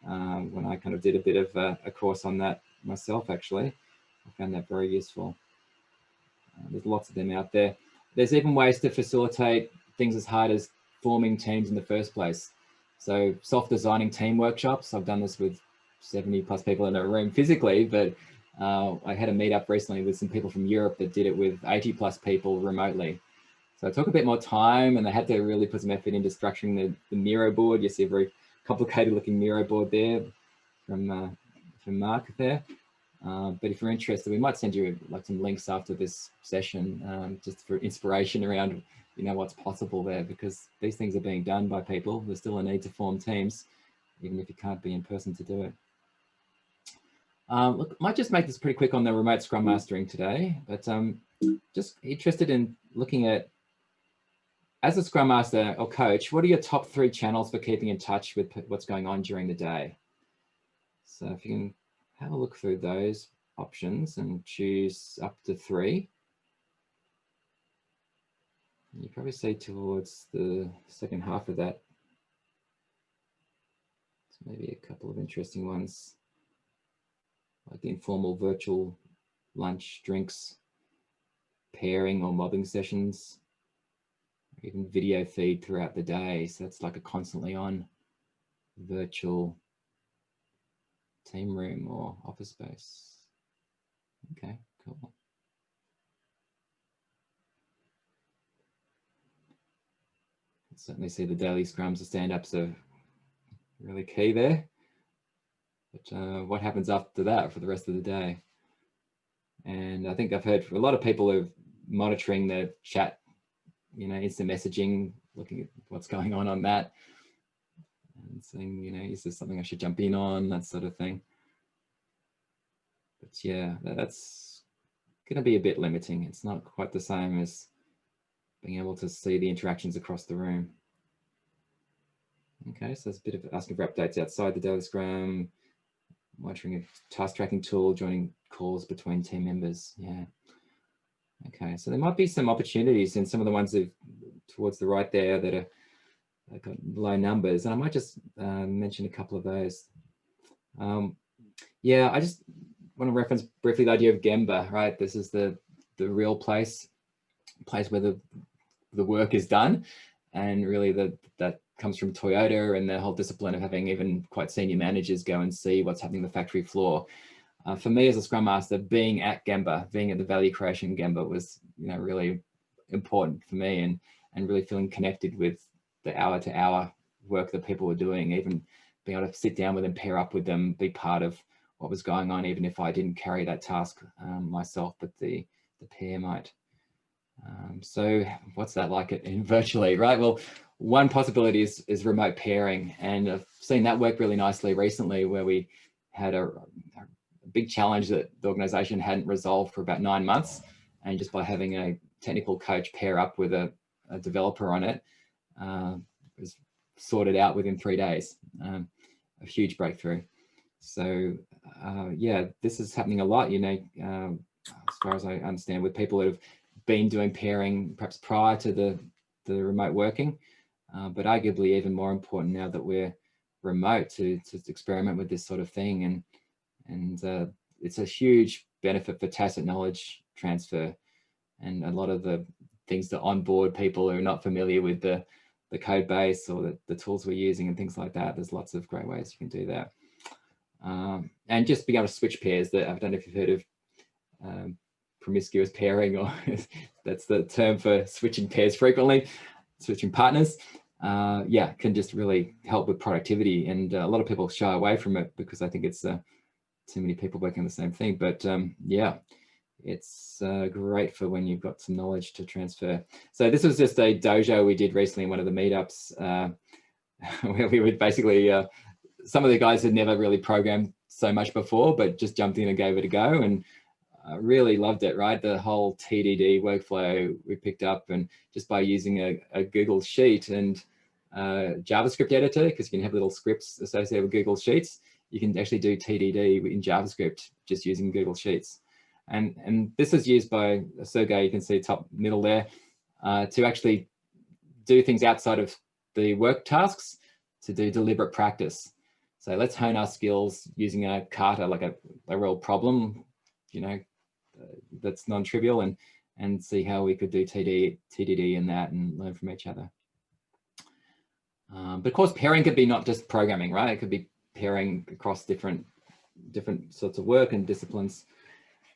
when I kind of did a bit of a course on that myself, actually. I found that very useful. There's lots of them out there. There's even ways to facilitate things as hard as forming teams in the first place. So self-designing team workshops. I've done this with 70+ people in a room physically, but I had a meetup recently with some people from Europe that did it with 80+ people remotely. So it took a bit more time, and they had to really put some effort into structuring the Miro board. You see a very complicated looking Miro board there from Mark there. But if you're interested, we might send you like some links after this session, just for inspiration around, you know, what's possible there, because these things are being done by people. There's still a need to form teams, even if you can't be in person to do it. Look, might just make this pretty quick on the remote Scrum Mastering today, but just interested in looking at, as a Scrum Master or coach, what are your top 3 channels for keeping in touch with what's going on during the day? So if you can have a look through those options and choose up to 3. You probably see towards the second half of that, so maybe a couple of interesting ones, like the informal virtual lunch, drinks, pairing or mobbing sessions, or even video feed throughout the day. So that's like a constantly on virtual team room or office space. Okay, cool. Certainly see the daily scrums, the stand-ups are really key there. But what happens after that for the rest of the day? And I think I've heard from a lot of people who are monitoring their chat, you know, instant messaging, looking at what's going on that, and saying, you know, is this something I should jump in on, that sort of thing. But yeah, that's going to be a bit limiting. It's not quite the same as being able to see the interactions across the room. Okay, so there's a bit of asking for updates outside the daily scrum, monitoring a task tracking tool, joining calls between team members. Yeah. Okay, so there might be some opportunities in some of the ones that towards the right there that are got low numbers, and I might just mention a couple of those. Yeah, I just want to reference briefly the idea of Genba, right? This is the real place where the work is done, and really that comes from Toyota and the whole discipline of having even quite senior managers go and see what's happening on the factory floor. For me as a Scrum Master, being at Genba, being at the value creation Genba was, you know, really important for me, and really feeling connected with the hour-to-hour work that people were doing, even being able to sit down with them, pair up with them, be part of what was going on, even if I didn't carry that task myself, but the pair might. So what's that like in virtually, right? Well, one possibility is remote pairing, and I've seen that work really nicely recently, where we had a big challenge that the organization hadn't resolved for about 9 months, and just by having a technical coach pair up with a developer on it, was sorted out within 3 days. A huge breakthrough. So yeah, this is happening a lot, you know, as far as I understand, with people that have been doing pairing perhaps prior to the remote working, but arguably even more important now that we're remote to experiment with this sort of thing. And it's a huge benefit for tacit knowledge transfer, and a lot of the things to onboard people who are not familiar with the code base or the tools we're using and things like that. There's lots of great ways you can do that. And just being able to switch pairs. That I don't know if you've heard of promiscuous pairing, or that's the term for switching pairs frequently, switching partners. yeah, can just really help with productivity. And a lot of people shy away from it because I think it's too many people working on the same thing. But yeah, it's great for when you've got some knowledge to transfer. So this was just a dojo we did recently in one of the meetups where we would basically, some of the guys had never really programmed so much before, but just jumped in and gave it a go. And really loved it, right? The whole TDD workflow we picked up, and just by using a Google Sheet and JavaScript editor, because you can have little scripts associated with Google Sheets, you can actually do TDD in JavaScript just using Google Sheets. And this is used by Sergey, you can see top middle there, to actually do things outside of the work tasks, to do deliberate practice. So let's hone our skills using a kata, like a real problem, you know, that's non-trivial, and see how we could do TDD in that and learn from each other. But of course, pairing could be not just programming, right? It could be pairing across different sorts of work and disciplines.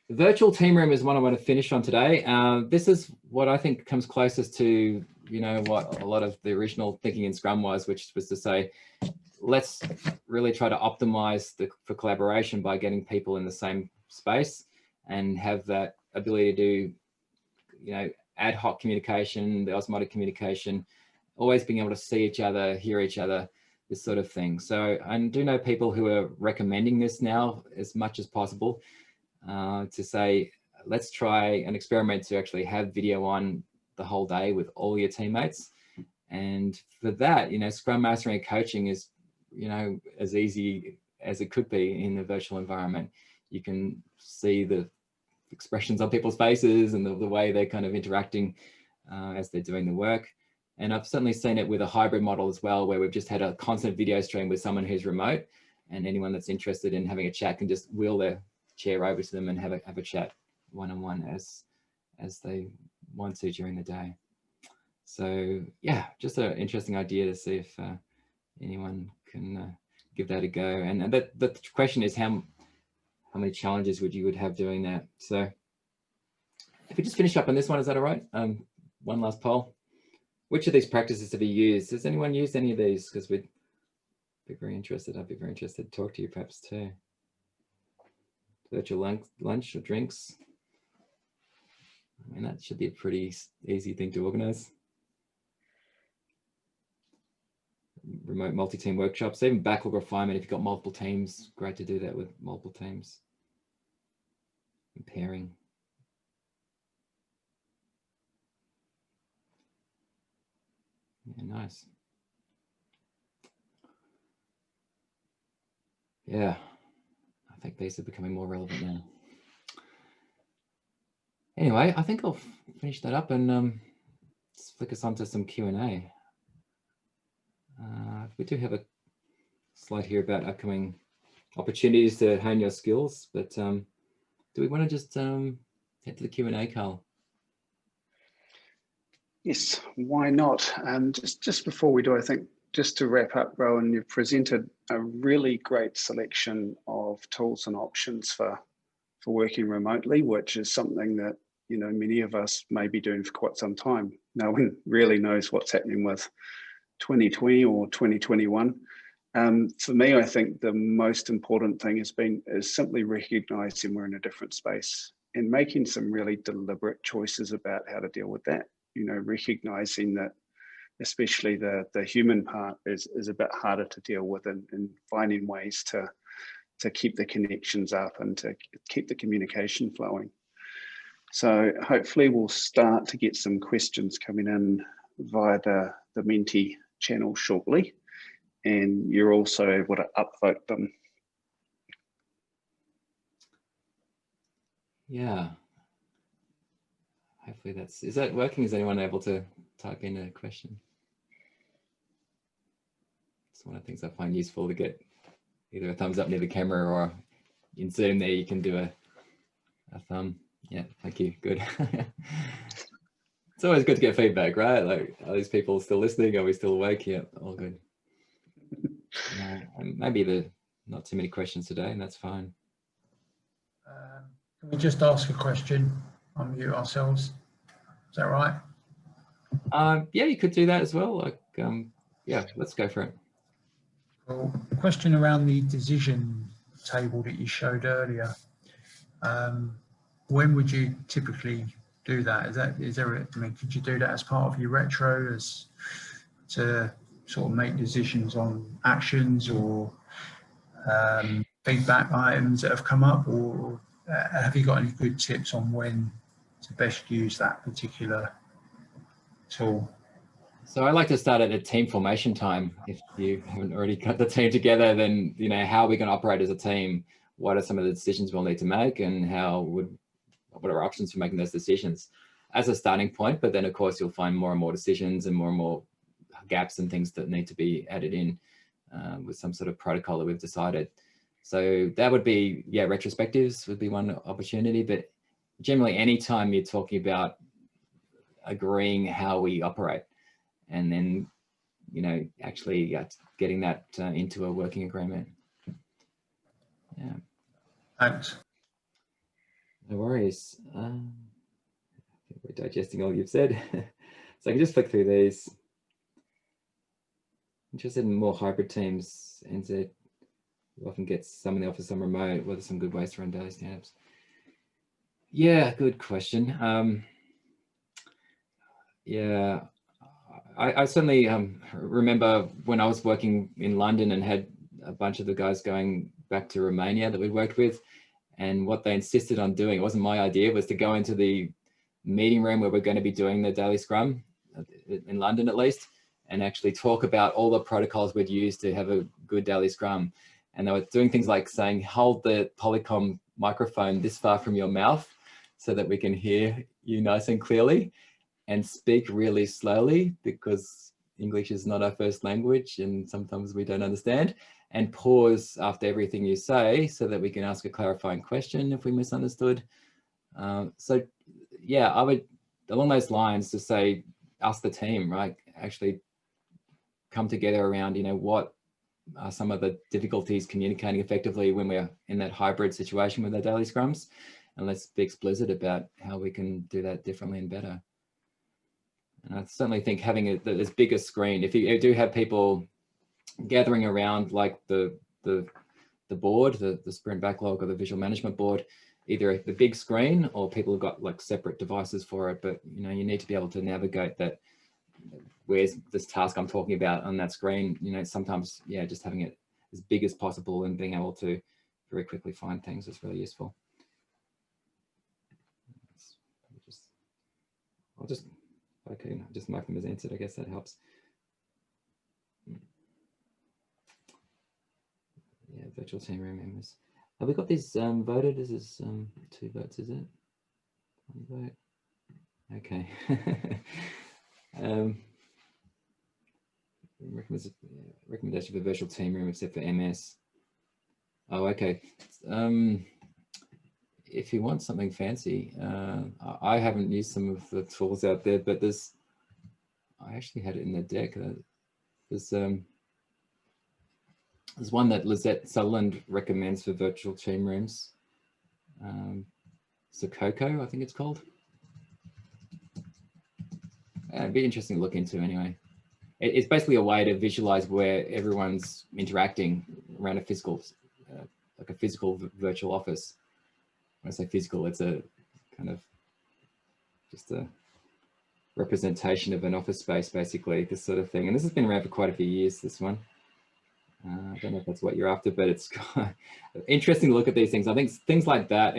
The virtual team room is one I want to finish on today. This is what I think comes closest to, you know, what a lot of the original thinking in Scrum was, which was to say, let's really try to optimize for collaboration by getting people in the same space and have that ability to do, you know, ad hoc communication, the osmotic communication, always being able to see each other, hear each other, this sort of thing. So I do know people who are recommending this now as much as possible, to say, let's try an experiment to actually have video on the whole day with all your teammates. And for that, you know, Scrum Mastering and coaching is, you know, as easy as it could be in the virtual environment. You can see the expressions on people's faces and the way they're kind of interacting as they're doing the work. And I've certainly seen it with a hybrid model as well, where we've just had a constant video stream with someone who's remote, and anyone that's interested in having a chat can just wheel their chair over to them and have a chat one-on-one as they want to during the day. So yeah, just an interesting idea to see if anyone can give that a go. And the question is how many challenges would you have doing that? So if we just finish up on this one, is that all right? One last poll. Which of these practices have you used? Has anyone used any of these? Because we'd be very interested. I'd be very interested to talk to you perhaps too. Virtual lunch or drinks. I mean, that should be a pretty easy thing to organize. Remote multi-team workshops, even backlog refinement. If you've got multiple teams, great to do that with multiple teams. And pairing. Yeah, nice. Yeah, I think these are becoming more relevant now. Anyway, I think I'll finish that up and let's flick us onto some Q&A. We do have a slide here about upcoming opportunities to hone your skills, but do we want to just head to the Q&A, Carl? Yes, why not? Just before we do, I think just to wrap up, Rowan, you've presented a really great selection of tools and options for working remotely, which is something that, you know, many of us may be doing for quite some time. No one really knows what's happening with 2020 or 2021. For me, I think the most important thing is simply recognizing we're in a different space and making some really deliberate choices about how to deal with that. You know, recognizing that especially the human part is a bit harder to deal with, and finding ways to keep the connections up and to keep the communication flowing. So hopefully we'll start to get some questions coming in via the Menti channel shortly, and you're also able to upvote them. Yeah. Hopefully is that working? Is anyone able to type in a question? It's one of the things I find useful to get either a thumbs up near the camera, or in Zoom there you can do a thumb. Yeah, thank you, good. It's always good to get feedback, right? Like, are these people still listening? Are we still awake? Yeah, all good. Maybe not too many questions today, and that's fine. Can we just ask a question, unmute ourselves? Is that right? Yeah, you could do that as well. Like, yeah, let's go for it. Well, question around the decision table that you showed earlier. When would you typically do that? Could you do that as part of your retro to sort of make decisions on actions or feedback items that have come up, or have you got any good tips on when to best use that particular tool? So I like to start at a team formation time. If you haven't already got the team together, then, how are we going to operate as a team? What are some of the decisions we'll need to make, and what are options for making those decisions as a starting point? But then, of course, you'll find more and more decisions and more gaps and things that need to be added in with some sort of protocol that we've decided. So that would be, retrospectives would be one opportunity. But generally, anytime you're talking about agreeing how we operate, and then, actually getting that into a working agreement. Yeah. Thanks. No worries. I think we're digesting all you've said. So I can just flick through these. Interested in more hybrid teams. NZ often gets some in the office, some remote. What are some good ways to run daily stand-ups? Yeah, good question. Yeah. I certainly remember when I was working in London and had a bunch of the guys going back to Romania that we worked with, and what they insisted on doing, it wasn't my idea, was to go into the meeting room where we're going to be doing the daily scrum, in London at least, and actually talk about all the protocols we'd use to have a good daily scrum. And they were doing things like saying, hold the Polycom microphone this far from your mouth so that we can hear you nice and clearly, and speak really slowly because English is not our first language and sometimes we don't understand, and pause after everything you say so that we can ask a clarifying question if we misunderstood. So yeah, I would, along those lines, to say, ask the team, right? Actually come together around, what are some of the difficulties communicating effectively when we're in that hybrid situation with our daily scrums, and let's be explicit about how we can do that differently and better. And I certainly think having this bigger screen, if you do have people gathering around like the board, the sprint backlog or the visual management board, either the big screen or people have got like separate devices for it, but you need to be able to navigate that. Where's this task I'm talking about on that screen? Sometimes, just having it as big as possible and being able to very quickly find things is really useful. I'll just mark them as answered. I guess that helps. Yeah, virtual team room members. Have we got these voted? This is 2 votes, is it? 1 vote. Okay. Recommendation for virtual team room except for MS. Oh, okay. If you want something fancy, I haven't used some of the tools out there, but I actually had it in the deck. There's one that Lizette Sutherland recommends for virtual team rooms. Sococo, I think it's called. It'd be interesting to look into anyway. It's basically a way to visualize where everyone's interacting around a physical, like a physical virtual office. When I say physical, it's a kind of just a representation of an office space, basically, this sort of thing. And this has been around for quite a few years, this one. I don't know if that's what you're after, but it's interesting to look at these things. I think things like that,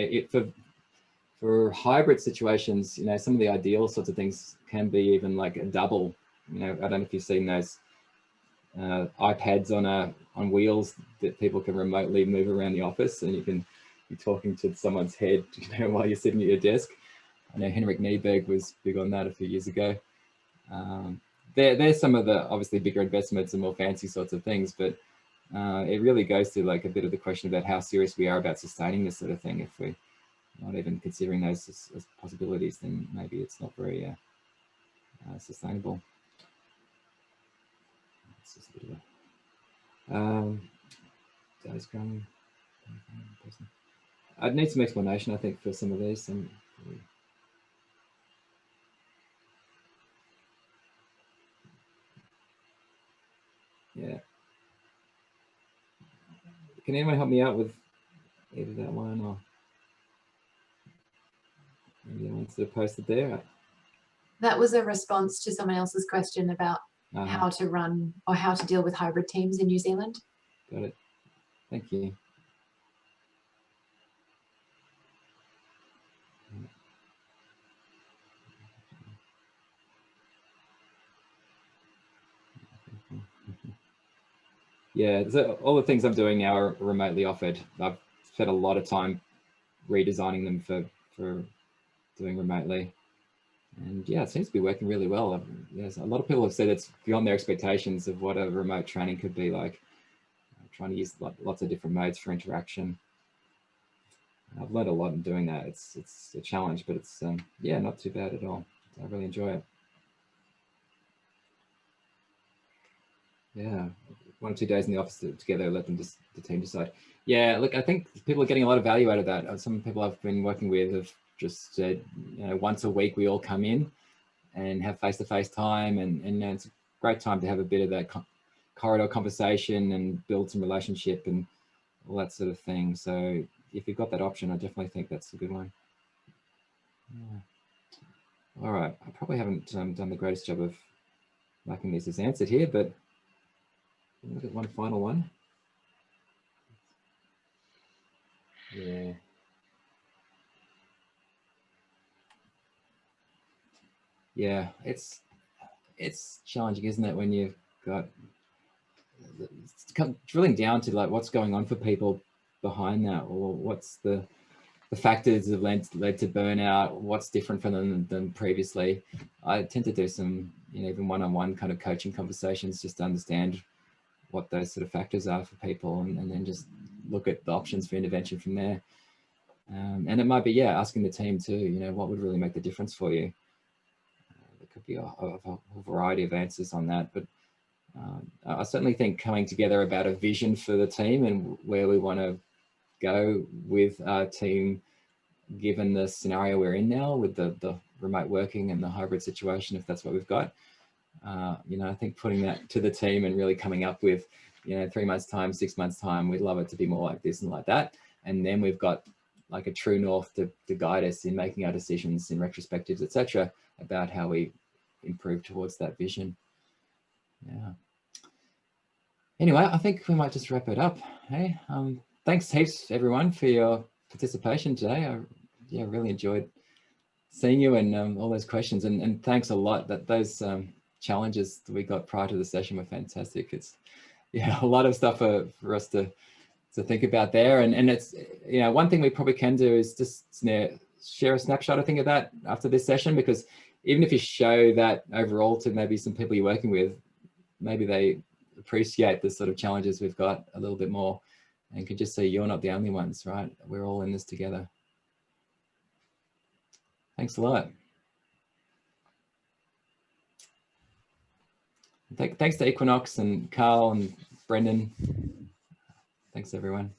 for hybrid situations, some of the ideal sorts of things can be even like a double. I don't know if you've seen those iPads on wheels that people can remotely move around the office, and you can be talking to someone's head while you're sitting at your desk. I know Henrik Nieberg was big on that a few years ago. There's some of the obviously bigger investments and more fancy sorts of things, but it really goes to like a bit of the question about how serious we are about sustaining this sort of thing. If we're not even considering those as possibilities, then maybe it's not very sustainable. It's just a bit of a daily scrum. I'd need some explanation, I think, for some of these. can anyone help me out with either that one or maybe the ones that are posted there? That was a response to someone else's question about how to run or how to deal with hybrid teams in New Zealand. Got it. Thank you. Yeah, so all the things I'm doing now are remotely offered. I've spent a lot of time redesigning them for doing remotely. And yeah, it seems to be working really well. Yes, a lot of people have said it's beyond their expectations of what a remote training could be like. I'm trying to use lots of different modes for interaction. I've learned a lot in doing that. It's a challenge, but it's yeah, not too bad at all. I really enjoy it. Yeah, 1 or 2 days in the office together, let them just the team decide. Yeah, look, I think people are getting a lot of value out of that. Some people I've been working with have just said, you know, once a week we all come in and have face-to-face time, and you know, it's a great time to have a bit of that corridor conversation and build some relationship and all that sort of thing. So if you've got that option, I definitely think that's a good one. Yeah. All right, I probably haven't done the greatest job of making this as answered here, but look at one final one. Yeah. Yeah, it's challenging, isn't it, when you've got drilling down to like what's going on for people behind that, or what's the factors that led to burnout, what's different from them than previously. I tend to do some, you know, even one-on-one kind of coaching conversations just to understand what those sort of factors are for people, and then just look at the options for intervention from there. And it might be, yeah, asking the team too, you know, what would really make the difference for you? There could be a whole variety of answers on that, but I certainly think coming together about a vision for the team and where we want to go with our team, given the scenario we're in now with the remote working and the hybrid situation, if that's what we've got. You know, I think putting that to the team and really coming up with, you know, 3 months time, 6 months time, we'd love it to be more like this and like that. And then we've got like a true north to guide us in making our decisions in retrospectives, etc., about how we improve towards that vision. Yeah. Anyway, I think we might just wrap it up. Hey, thanks heaps everyone for your participation today. I really enjoyed seeing you and all those questions, and thanks a lot. That those challenges that we got prior to the session were fantastic. It's a lot of stuff for us to think about there, and it's, you know, one thing we probably can do is just share a snapshot, I think, of that after this session, because even if you show that overall to maybe some people you're working with, maybe they appreciate the sort of challenges we've got a little bit more and can just see you're not the only ones, right? We're all in this together. Thanks a lot. Thanks to Equinox and Carl and Brendan. Thanks everyone.